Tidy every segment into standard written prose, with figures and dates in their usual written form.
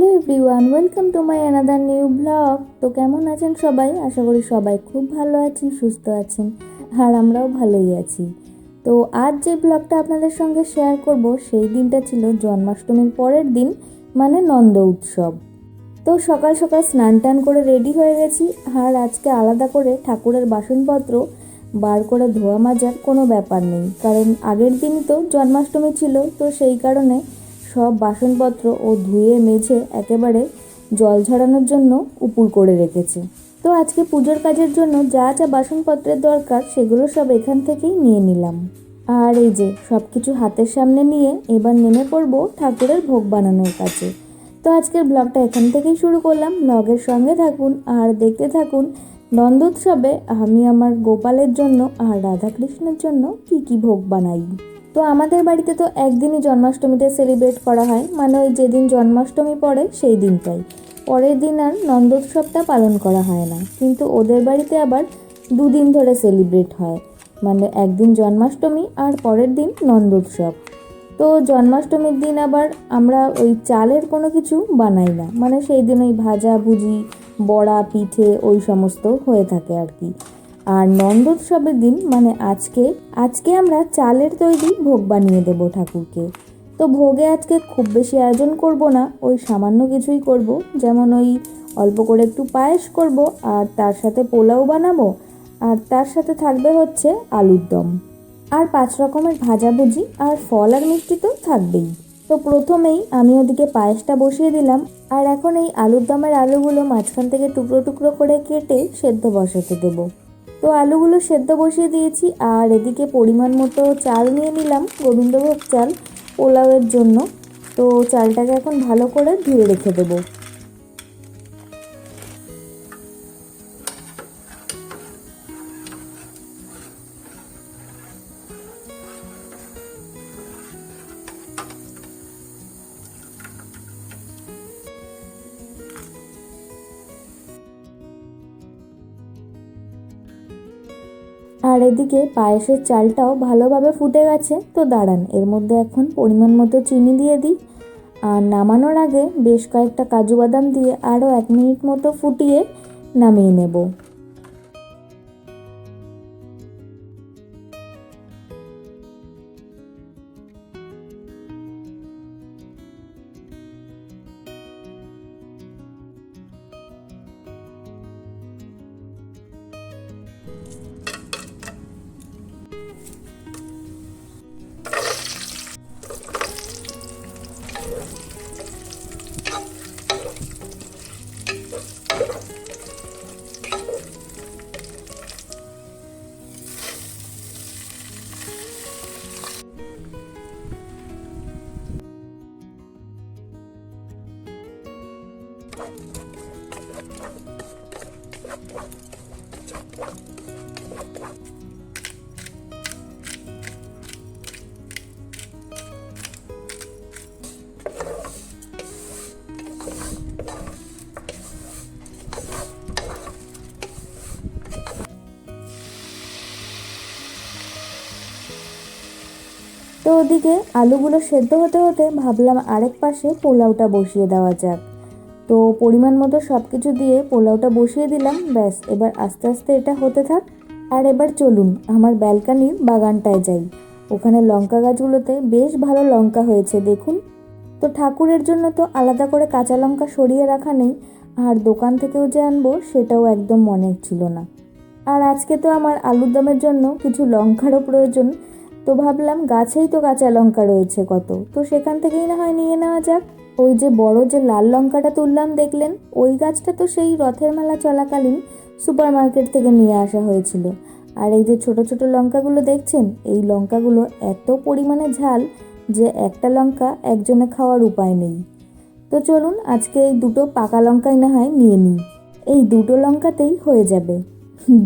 Hello everyone, welcome to my another new blog. তো কেমন আছেন সবাই? আশা করি সবাই খুব ভালো আছেন, সুস্থ আছেন, আর আমরাও ভালোই আছি। তো আজ যে ব্লগটা আপনাদের সঙ্গে শেয়ার করব, সেই দিনটা ছিল জন্মাষ্টমীর পরের দিন, মানে নন্দ উৎসব। তো সকাল সকাল স্নান টান করে রেডি হয়ে গেছি, আর আজকে আলাদা করে ঠাকুরের বাসনপত্র বার করে ধোয়া মাজার কোনো ব্যাপার নেই, কারণ আগের দিনই তো জন্মাষ্টমী ছিল। তো সেই কারণে সব বাসনপত্র ও ধুয়ে মেজে একেবারে জল ঝরানোর জন্য উপুড় করে রেখেছে। তো আজকে পুজোর কাজের জন্য যা যা বাসনপত্রের দরকার সেগুলো সব এখান থেকেই নিয়ে নিলাম। আর এই যে সব কিছু হাতের সামনে নিয়ে এবার নেমে পড়বো ঠাকুরের ভোগ বানানোর কাছে। তো আজকের ব্লগটা এখান থেকেই শুরু করলাম। ব্লগের সঙ্গে থাকুন আর দেখতে থাকুন নন্দোৎসবে আমি আমার গোপালের জন্য আর রাধাকৃষ্ণের জন্য কি কি ভোগ বানাই। তো আমাদের বাড়িতে তো একদিনই জন্মাষ্টমীটা সেলিব্রেট করা হয়, মানে ওই যেদিন জন্মাষ্টমী পড়ে সেই দিনটাই। পরের দিন আর নন্দোৎসবটা পালন করা হয় না, কিন্তু ওদের বাড়িতে আবার দুদিন ধরে সেলিব্রেট হয়, মানে একদিন জন্মাষ্টমী আর পরের দিন নন্দোৎসব। তো জন্মাষ্টমীর দিন আবার আমরা ওই চালের কোনো কিছু বানাই না, মানে সেই দিন ওই ভাজা ভুজি, বড়া, পিঠে ওই সমস্ত হয়ে থাকে আর কি। আর নন্দোৎসবের দিন মানে আজকে আমরা চালের তৈরি ভোগ বানিয়ে দেব ঠাকুরকে। তো ভোগে আজকে খুব বেশি আয়োজন করব না, ওই সামান্য কিছুই করব, যেমন ওই অল্প করে একটু পায়েস করব, আর তার সাথে পোলাও বানাবো, আর তার সাথে থাকবে হচ্ছে আলুর দম, আর 5 রকমের ভাজাভুজি, আর ফল আর মিষ্টি তো থাকবেই। তো প্রথমেই আমি ওদিকে পায়েসটা বসিয়ে দিলাম, আর এখন এই আলুর দমের আলুগুলো মাঝখান থেকে টুকরো টুকরো করে কেটে সেদ্ধ বসাতে দেবো। তো আলুগুলো সেদ্ধ বসিয়ে দিয়েছি, আর এদিকে পরিমাণ মতো চাল নিয়ে নিলাম, গোবিন্দভোগ চাল পোলাওয়ের জন্য। তো চালটাকে এখন ভালো করে ধুয়ে রেখে দেবো। আর এদিকে পায়েসের চালটাও ভালোভাবে ফুটে গেছে। তো দাঁড়ান, এর মধ্যে এখন পরিমাণ মতো চিনি দিয়ে দিই, আর নামানোর আগে বেশ কয়েকটা কাজু বাদাম দিয়ে আরও 1 মিনিট মতো ফুটিয়ে নামিয়ে নেব। তো ওদিকে আলুগুলো সেদ্ধ হতে হতে ভাবলাম আরেক পাশে পোলাওটা বসিয়ে দেওয়া যাক। তো পরিমাণ মতো সব কিছু দিয়ে পোলাওটা বসিয়ে দিলাম, ব্যাস এবার আস্তে আস্তে এটা হতে থাক। আর এবার চলুন আমার ব্যালকানির বাগানটায় যাই, ওখানে লঙ্কা গাছগুলোতে বেশ ভালো লঙ্কা হয়েছে দেখুন। তো ঠাকুরের জন্য তো আলাদা করে কাঁচা লঙ্কা সরিয়ে রাখা নেই, আর দোকান থেকেও যে আনবো সেটাও একদম মনে ছিল না। আর আজকে তো আমার আলুর দমের জন্য কিছু লঙ্কারও প্রয়োজন। তো ভাবলাম গাছেই তো কাঁচা লঙ্কা রয়েছে কত, তো সেখান থেকেই না হয় নিয়ে নেওয়া যাক। ওই যে বড় যে লাল লঙ্কাটা তুললাম দেখলেন, ওই গাছটা তো সেই রথের মেলা চলাকালীন সুপার মার্কেট থেকে নিয়ে আসা হয়েছিল। আর এই যে ছোট ছোট লঙ্কাগুলো দেখছেন, এই লঙ্কাগুলো এত পরিমাণে ঝাল যে একটা লঙ্কা একজনে খাওয়ার উপায় নেই। তো চলুন আজকে এই দুটো পাকা লঙ্কাই না হয় নিয়ে নিই, এই দুটো লঙ্কাতেই হয়ে যাবে।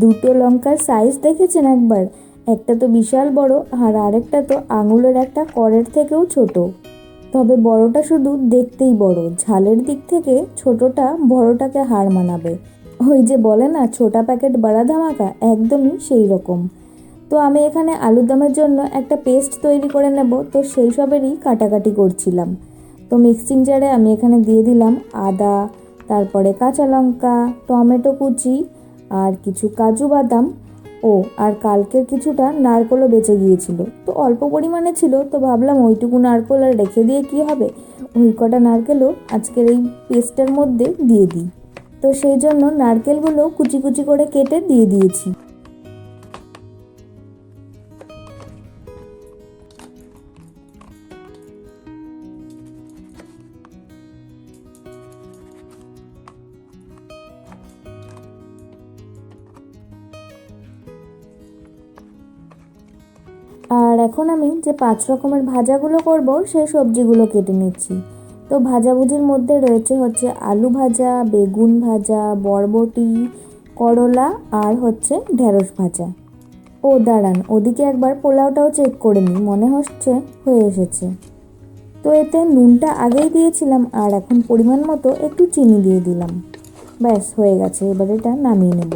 দুটো লঙ্কার সাইজ দেখেছেন একবার? একটা তো বিশাল বড়, আর আরেকটা তো আঙুলের একটা করের থেকেও ছোট। তবে বড়টা শুধু দেখতেই বড়, ঝালের দিক থেকে ছোটটা বড়টাকে হার মানাবে। ওই যে বলে না ছোটা প্যাকেট বড়া ধামাকা, একদমই সেই রকম। তো আমি এখানে আলুর দমের জন্য একটা পেস্ট তৈরি করে নেব, তো সেই সবেরই কাটাকাটি করছিলাম। তো মিক্সিং জারে আমি এখানে দিয়ে দিলাম আদা, তারপরে কাঁচা লঙ্কা, টমেটো কুচি আর কিছু কাজু বাদাম, আর কালকের কিছুটা নারকেলও বেঁচে গিয়েছিল। তো অল্প পরিমাণে ছিল, তো ভাবলাম ওইটুকু নারকেল আর রেখে দিয়ে কি হবে, ওই কটা নারকেলও আজকের এই পেস্টের মধ্যে দিয়ে দিই। তো সেই জন্য নারকেলগুলো কুচি কুচি করে কেটে দিয়ে দিয়েছি। আর এখন আমি যে 5 রকমের ভাজাগুলো করব সেই সবজিগুলো কেটে নিচ্ছি। তো ভাজাভুজির মধ্যে রয়েছে হচ্ছে আলু ভাজা, বেগুন ভাজা, বরবটি, করলা আর হচ্ছে ঢেঁড়স ভাজা। দাঁড়ান, ওদিকে একবার পোলাওটাও চেক করে নিই, মনে হচ্ছে হয়ে এসেছে। তো এতে নুনটা আগেই দিয়েছিলাম আর এখন পরিমাণ মতো একটু চিনি দিয়ে দিলাম। ব্যাস হয়ে গেছে, এবার এটা নামিয়ে নেব।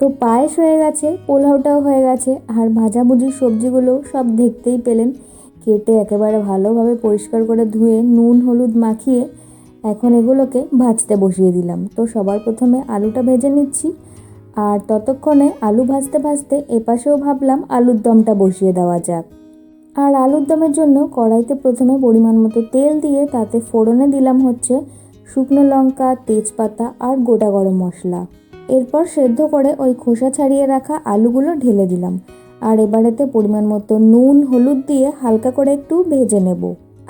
তো পায়েস হয়ে গেছে, পোলাওটাও হয়ে গেছে, আর ভাজাভুজির সবজিগুলো সব দেখতেই পেলেন কেটে একেবারে ভালোভাবে পরিষ্কার করে ধুয়ে নুন হলুদ মাখিয়ে এখন এগুলোকে ভাজতে বসিয়ে দিলাম। তো সবার প্রথমে আলুটা ভেজে নিচ্ছি, আর ততক্ষণে আলু ভাজতে ভাজতে এপাশেও ভাবলাম আলুর দমটা বসিয়ে দেওয়া যাক। আর আলুর দমের জন্য কড়াইতে প্রথমে পরিমাণ মতো তেল দিয়ে তাতে ফোড়নে দিলাম হচ্ছে শুকনো লঙ্কা, তেজপাতা আর গোটা গরম মশলা। এরপর সেদ্ধ করে ওই খোসা ছাড়িয়ে রাখা আলুগুলো ঢেলে দিলাম, আর এবারেতে পরিমাণ মতো নুন হলুদ দিয়ে হালকা করে একটু ভেজে নেব।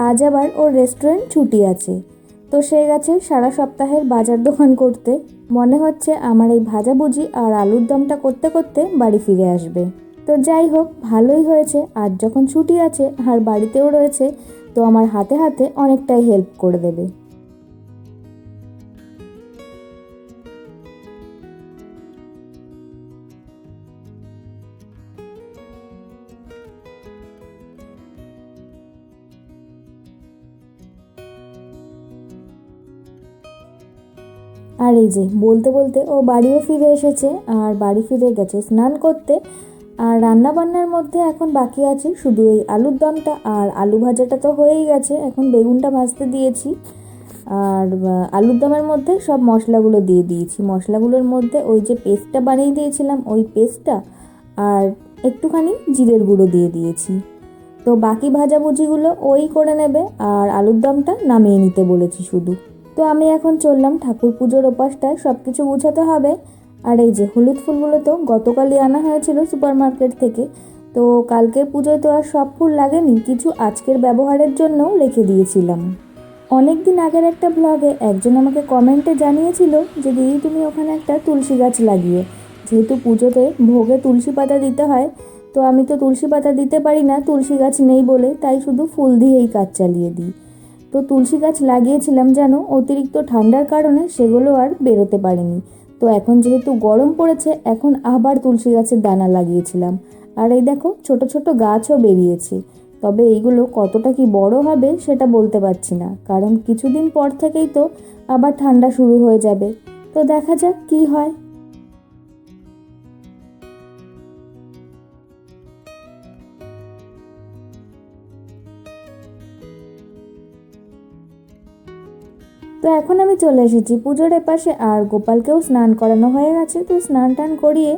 আজ আবার ওর রেস্টুরেন্ট ছুটি আছে, তো সে গেছে সারা সপ্তাহের বাজার দোকান করতে। মনে হচ্ছে আমার এই ভাজাভুজি আর আলুর দমটা করতে করতে বাড়ি ফিরে আসবে। তো যাই হোক, ভালোই হয়েছে, আজ যখন ছুটি আছে আর বাড়িতেও রয়েছে, তো আমার হাতে হাতে অনেকটাই হেল্প করে দেবে। আর এই যে বলতে বলতে ও বাড়িও ফিরে এসেছে, আর বাড়ি ফিরে গেছে স্নান করতে। আর রান্না বান্নার মধ্যে এখন বাকি আছে শুধু এই আলুর দমটা, আর আলু ভাজাটা তো হয়েই গেছে, এখন বেগুনটা ভাজতে দিয়েছি। আর আলুর দমের মধ্যে সব মশলাগুলো দিয়ে দিয়েছি। মশলাগুলোর মধ্যে ওই যে পেস্টটা বানিয়ে দিয়েছিলাম, ওই পেস্টটা আর একটুখানি জিরের গুঁড়ো দিয়ে দিয়েছি। তো বাকি ভাজাভুজিগুলো ওই করে নেবে, আর আলুর দমটা নামিয়ে নিতে বলেছি শুধু। তো আমি এখন চললাম ঠাকুর পুজোর ওপাশটায়, সব কিছু গুছাতে হবে। আর এই যে হলুদ ফুলগুলো তো গতকালই আনা হয়েছিল সুপার মার্কেট থেকে, তো কালকের পুজোয় তো আর সব ফুল লাগেনি, কিছু আজকের ব্যবহারের জন্যও রেখে দিয়েছিলাম। অনেক দিন আগের একটা ব্লগে একজন আমাকে কমেন্টে জানিয়েছিল যে দিদি তুমি ওখানে একটা তুলসী গাছ লাগিও, যেহেতু পুজোতে ভোগে তুলসী পাতা দিতে হয়। তো আমি তো তুলসী পাতা দিতে পারি না, তুলসী গাছ নেই বলে, তাই শুধু ফুল দিয়েই কাজ চালিয়ে দিই। তো তুলসী গাছ লাগিয়েছিলাম, যেন অতিরিক্ত ঠান্ডার কারণে সেগুলো আর বেরোতে পারেনি। তো এখন যেহেতু গরম পড়েছে, এখন আবার তুলসী গাছের দানা লাগিয়েছিলাম, আর এই দেখো ছোট ছোট গাছও বেরিয়েছে। তবে এইগুলো কতটা কি বড় হবে সেটা বলতে পারছি না, কারণ কিছুদিন পর থেকেই তো আবার ঠান্ডা শুরু হয়ে যাবে। তো দেখা যাক কি হয়। তো এখন আমি চলে এসেছি পুজোর এপাশে, আর গোপালকেও স্নান করানো হয়ে গেছে। তো স্নান টান করিয়ে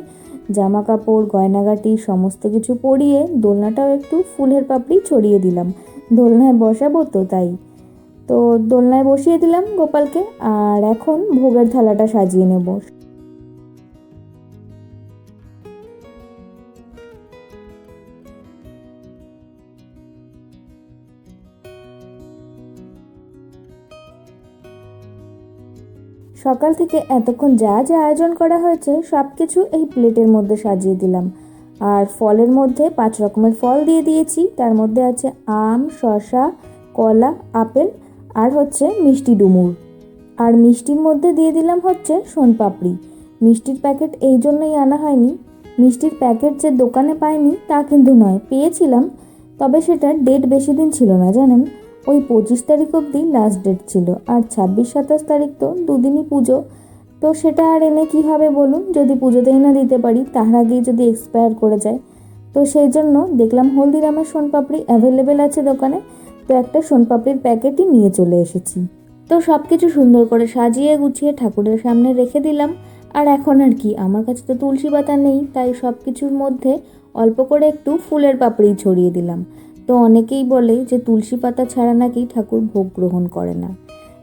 জামা কাপড় গয়নাগাটি সমস্ত কিছু পরিয়ে দোলনাটাও একটু ফুলের পাপড়ি ছড়িয়ে দিলাম, দোলনায় বসাবো তো তাই। তো দোলনায় বসিয়ে দিলাম গোপালকে, আর এখন ভোগের থালাটা সাজিয়ে নেব। সকাল থেকে এতক্ষণ যা যা আয়োজন করা হয়েছে সব কিছু এই প্লেটের মধ্যে সাজিয়ে দিলাম। আর ফলের মধ্যে 5 রকমের ফল দিয়ে দিয়েছি। তার মধ্যে আছে আম, শসা, কলা, আপেল আর হচ্ছে মিষ্টি ডুমুর। আর মিষ্টির মধ্যে দিয়ে দিলাম হচ্ছে সোনপাপড়ি। মিষ্টির প্যাকেট এই জন্যই আনা হয়নি, মিষ্টির প্যাকেট যে দোকানে পাইনি তা কিন্তু নয়, পেয়েছিলাম, তবে সেটার ডেট বেশি দিন ছিল না জানেন। ওই 25 তারিখ অবধি লাস্ট ডেট ছিল, আর 26-27 তারিখ তো দুদিনই পুজো। তো সেটা আর এনে কী হবে বলুন, যদি পুজোতেই না দিতে পারি, তার আগেই যদি এক্সপায়ার করে যায়। তো সেই জন্য দেখলাম হলদিরামের সোনপাপড়ি অ্যাভেলেবেল আছে দোকানে, তো একটা সোনপাপড়ির প্যাকেটই নিয়ে চলে এসেছি। তো সব কিছু সুন্দর করে সাজিয়ে গুছিয়ে ঠাকুরের সামনে রেখে দিলাম। আর এখন আর কি, আমার কাছে তো তুলসী পাতা নেই, তাই সব কিছুর মধ্যে অল্প করে একটু ফুলের পাপড়ি ছড়িয়ে দিলাম। তো অনেকেই বলে যে তুলসী পাতা ছাড়া নাকি ঠাকুর ভোগ গ্রহণ করে না।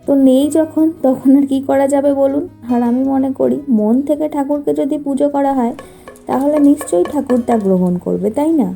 তো নেই যখন, তখন আর কি করা যাবে বলুন। আর আমি মনে করি মন থেকে ঠাকুরকে যদি পুজো করা হয় তাহলে নিশ্চয়ই ঠাকুর তা গ্রহণ করবে, তাই না?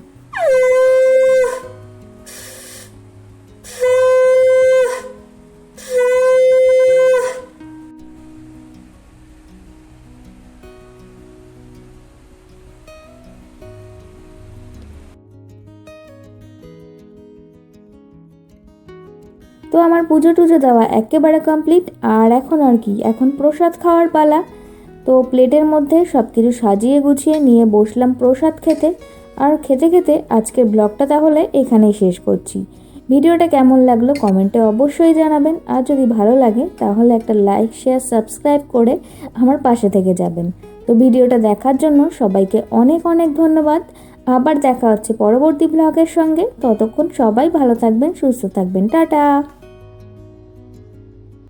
তো আমার পুজো টুজো দেওয়া একেবারে কমপ্লিট। আর এখন আর কি, এখন প্রসাদ খাওয়ার পালা। তো প্লেটের মধ্যে সব কিছু সাজিয়ে গুছিয়ে নিয়ে বসলাম প্রসাদ খেতে। আর খেতে খেতে আজকের ব্লগটা তাহলে এখানেই শেষ করছি। ভিডিওটা কেমন লাগলো কমেন্টে অবশ্যই জানাবেন, আর যদি ভালো লাগে তাহলে একটা লাইক শেয়ার সাবস্ক্রাইব করে আমার পাশে থেকে যাবেন। তো ভিডিওটা দেখার জন্য সবাইকে অনেক অনেক ধন্যবাদ। আবার দেখা হচ্ছে পরবর্তী ব্লগের সঙ্গে। ততক্ষণ সবাই ভালো থাকবেন, সুস্থ থাকবেন, টাটা।